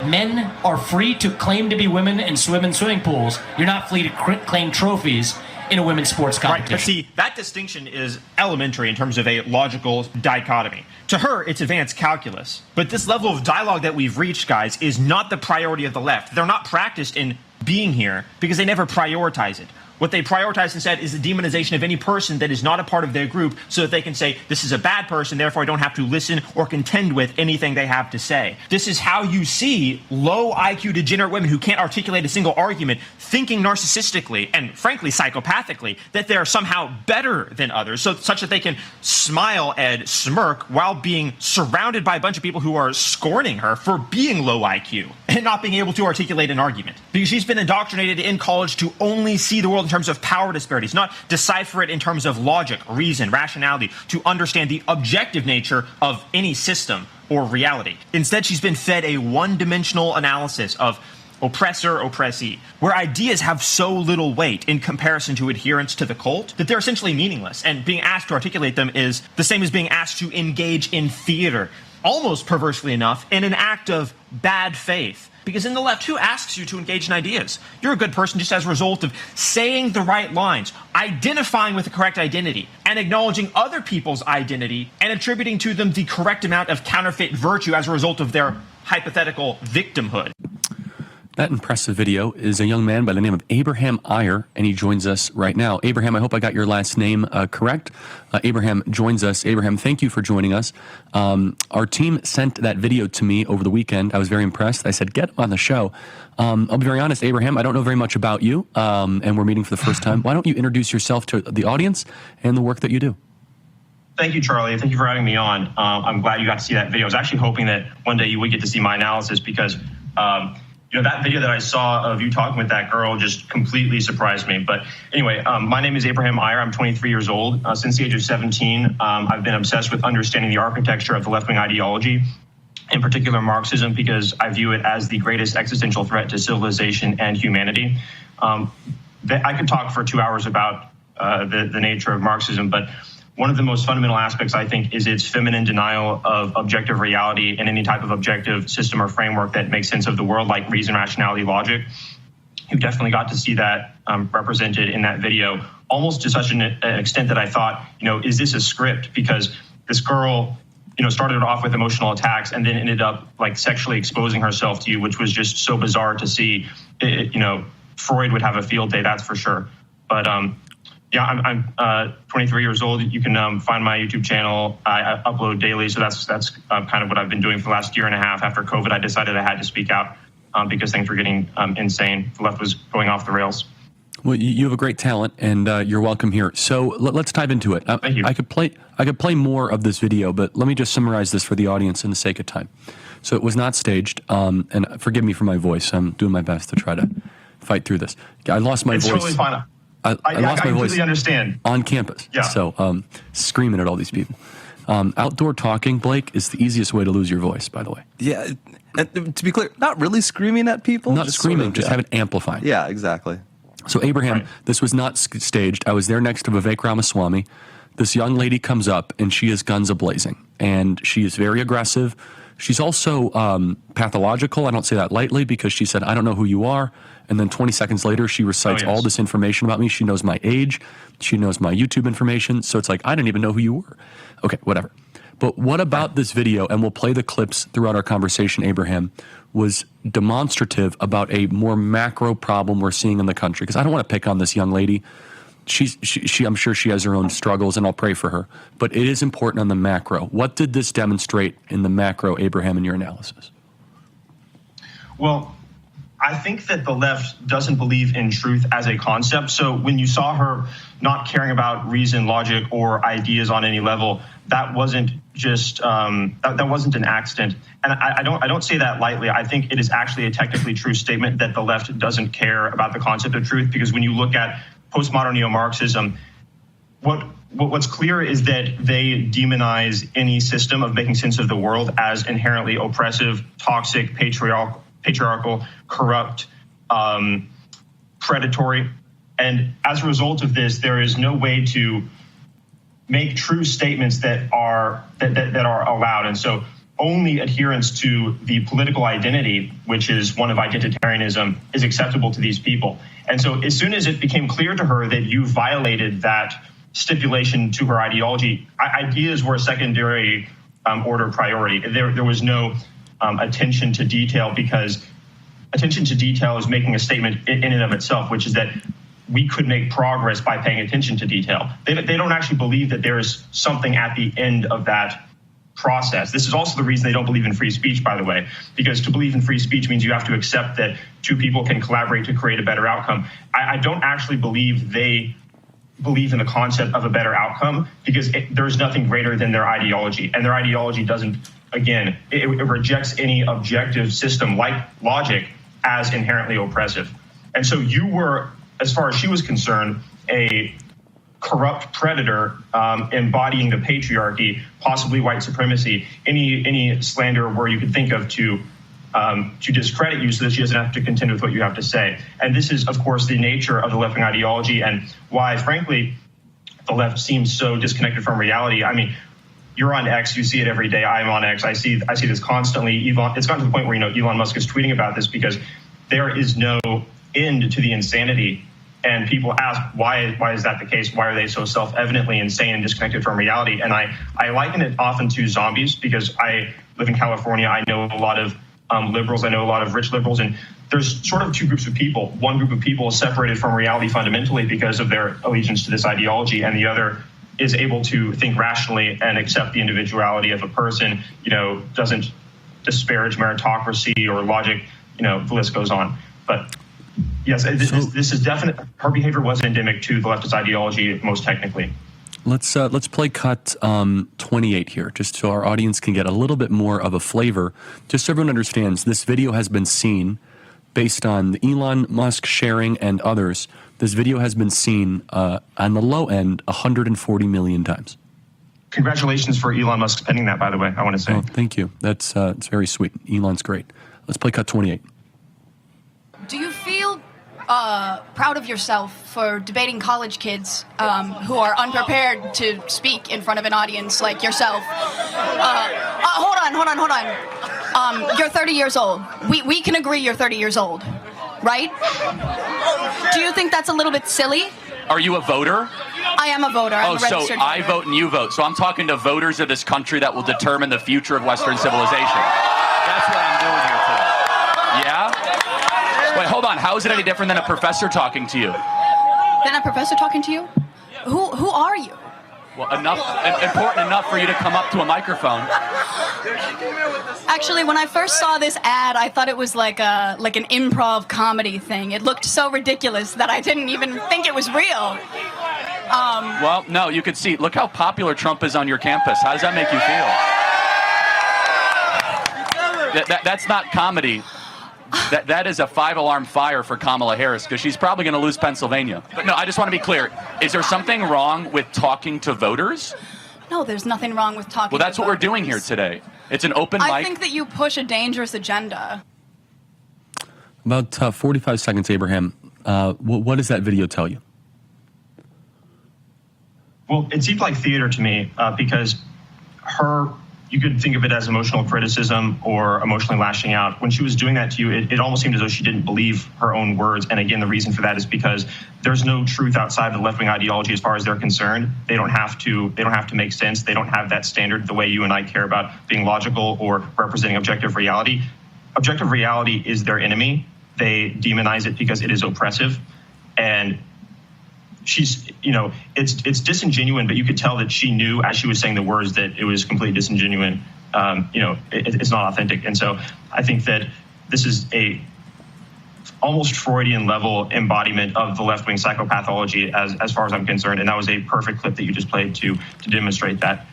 men are free to claim to be women and swim in swimming pools. You're not free to claim trophies in a women's sports competition. Right, but see, that distinction is elementary in terms of a logical dichotomy. To her, it's advanced calculus. But this level of dialogue that we've reached, guys, is not the priority of the left. They're not practiced in being here because they never prioritize it. What they prioritize instead is the demonization of any person that is not a part of their group so that they can say, this is a bad person, therefore I don't have to listen or contend with anything they have to say. This is how you see low IQ degenerate women who can't articulate a single argument thinking narcissistically and frankly psychopathically that they're somehow better than others, so such that they can smile and smirk while being surrounded by a bunch of people who are scorning her for being low IQ and not being able to articulate an argument. Because she's been indoctrinated in college to only see the world in terms of power disparities, not decipher it in terms of logic, reason, rationality, to understand the objective nature of any system or reality. Instead, she's been fed a one-dimensional analysis of oppressor, oppressee, where ideas have so little weight in comparison to adherence to the cult that they're essentially meaningless, and being asked to articulate them is the same as being asked to engage in theater, almost perversely enough, in an act of bad faith. Because in the left, who asks you to engage in ideas? You're a good person just as a result of saying the right lines, identifying with the correct identity, and acknowledging other people's identity and attributing to them the correct amount of counterfeit virtue as a result of their hypothetical victimhood. That impressive video is a young man by the name of Abraham Eyre, and he joins us right now. Abraham, I hope I got your last name correct. Abraham joins us. Abraham, thank you for joining us. Our team sent that video to me over the weekend. I was very impressed. I said, get him on the show. I'll be very honest, Abraham, I don't know very much about you, and we're meeting for the first time. Why don't you introduce yourself to the audience and the work that you do? Thank you, Charlie. Thank you for having me on. I'm glad you got to see that video. I was actually hoping that one day you would get to see my analysis because that video that I saw of you talking with that girl just completely surprised me. But anyway, my name is Abraham Eyre. I'm 23 years old. Since the age of 17, I've been obsessed with understanding the architecture of the left-wing ideology, in particular Marxism, because I view it as the greatest existential threat to civilization and humanity. I could talk for 2 hours about the nature of Marxism, but one of the most fundamental aspects, I think, is its feminine denial of objective reality and any type of objective system or framework that makes sense of the world, like reason, rationality, logic. You definitely got to see that represented in that video, almost to such an extent that I thought, is this a script? Because this girl, started off with emotional attacks and then ended up like sexually exposing herself to you, which was just so bizarre to see. Freud would have a field day, that's for sure. But yeah, I'm 23 years old. You can find my YouTube channel. I upload daily, so that's kind of what I've been doing for the last year and a half. After COVID, I decided I had to speak out because things were getting insane. The left was going off the rails. Well, you have a great talent, and you're welcome here. So let's dive into it. Thank you. I could play more of this video, but let me just summarize this for the audience in the sake of time. So it was not staged, and forgive me for my voice. I'm doing my best to try to fight through this. I lost my voice. It's totally fine. I lost my voice understand. On campus. Yeah. So screaming at all these people. Outdoor talking, Blake, is the easiest way to lose your voice, by the way. Yeah. And to be clear, not really screaming at people. Not screaming, just have it amplified. Yeah, exactly. So Abraham, Right. This was not staged. I was there next to Vivek Ramaswamy. This young lady comes up, and she is guns a-blazing. And she is very aggressive. She's also pathological. I don't say that lightly because she said, I don't know who you are. And then 20 seconds later, she recites all this information about me. She knows my age. She knows my YouTube information. So it's like, I didn't even know who you were. Okay, whatever. But what about this video, and we'll play the clips throughout our conversation, Abraham, was demonstrative about a more macro problem we're seeing in the country? Because I don't want to pick on this young lady. I'm sure she has her own struggles, and I'll pray for her. But it is important on the macro. What did this demonstrate in the macro, Abraham, in your analysis? Well, I think that the left doesn't believe in truth as a concept. So when you saw her not caring about reason, logic, or ideas on any level, that wasn't just that wasn't an accident. And I don't say that lightly. I think it is actually a technically true statement that the left doesn't care about the concept of truth, because when you look at postmodern neo-Marxism, what's clear is that they demonize any system of making sense of the world as inherently oppressive, toxic, patriarchal, corrupt, predatory. And as a result of this, there is no way to make true statements that are allowed. And so only adherence to the political identity, which is one of identitarianism, is acceptable to these people. And so as soon as it became clear to her that you violated that stipulation to her ideology, ideas were a secondary order priority. There was no attention to detail, because attention to detail is making a statement in and of itself, which is that we could make progress by paying attention to detail. They don't actually believe that there is something at the end of that process. This is also the reason they don't believe in free speech, by the way, because to believe in free speech means you have to accept that two people can collaborate to create a better outcome. I don't actually believe they believe in the concept of a better outcome, because there's nothing greater than their ideology. And their ideology doesn't, again, it rejects any objective system like logic as inherently oppressive. And so you were, as far as she was concerned, a corrupt predator embodying the patriarchy, possibly white supremacy, any slander where you could think of to discredit you so that she doesn't have to contend with what you have to say. And this is, of course, the nature of the left-wing ideology, and why, frankly, the left seems so disconnected from reality. I mean, you're on X, you see it every day. I'm on X, I see this constantly. It's gotten to the point where, Elon Musk is tweeting about this because there is no end to the insanity. And people ask, why is that the case? Why are they so self-evidently insane and disconnected from reality? And I liken it often to zombies, because I live in California. I know a lot of liberals. I know a lot of rich liberals. And there's sort of two groups of people. One group of people is separated from reality fundamentally because of their allegiance to this ideology, and the other is able to think rationally and accept the individuality of a person, doesn't disparage meritocracy or logic, the list goes on. But yes, this is definite. Her behavior was endemic to the leftist ideology, most technically. Let's play cut 28 here, just so our audience can get a little bit more of a flavor. Just so everyone understands, this video has been seen based on the Elon Musk sharing and others. This video has been seen on the low end 140 million times. Congratulations for Elon Musk penning that, by the way, I want to say. Oh, thank you. That's it's very sweet. Elon's great. Let's play cut 28. Do you feel proud of yourself for debating college kids who are unprepared to speak in front of an audience like yourself? Hold on. You're 30 years old. We can agree you're 30 years old, right? Do you think that's a little bit silly? Are you a voter? I am a voter. I'm a registered so voter. I vote and you vote. So I'm talking to voters of this country that will determine the future of Western civilization. That's what I'm doing here today. Yeah? Wait, hold on. How is it any different than a professor talking to you? Than a professor talking to you? Who are you? Well, important enough for you to come up to a microphone. Actually, when I first saw this ad, I thought it was like an improv comedy thing. It looked so ridiculous that I didn't even think it was real. Well, no, you could see. Look how popular Trump is on your campus. How does that make you feel? That's not comedy. That is a 5-alarm fire for Kamala Harris, because she's probably going to lose Pennsylvania. But no, I just want to be clear. Is there something wrong with talking to voters? No, there's nothing wrong with talking to voters. Well, that's what we're doing here today. It's an open mic. I think that you push a dangerous agenda. About 45 seconds, Abraham. What does that video tell you? Well, it seemed like theater to me, because you could think of it as emotional criticism or emotionally lashing out. When she was doing that to you, it almost seemed as though she didn't believe her own words. And again, the reason for that is because there's no truth outside the left-wing ideology as far as they're concerned. They don't have to make sense. They don't have that standard the way you and I care about being logical or representing objective reality. Objective reality is their enemy. They demonize it because it is oppressive. And she's, it's disingenuous, but you could tell that she knew as she was saying the words that it was completely disingenuous. It's not authentic. And so I think that this is a almost Freudian level embodiment of the left-wing psychopathology as far as I'm concerned. And that was a perfect clip that you just played to demonstrate that.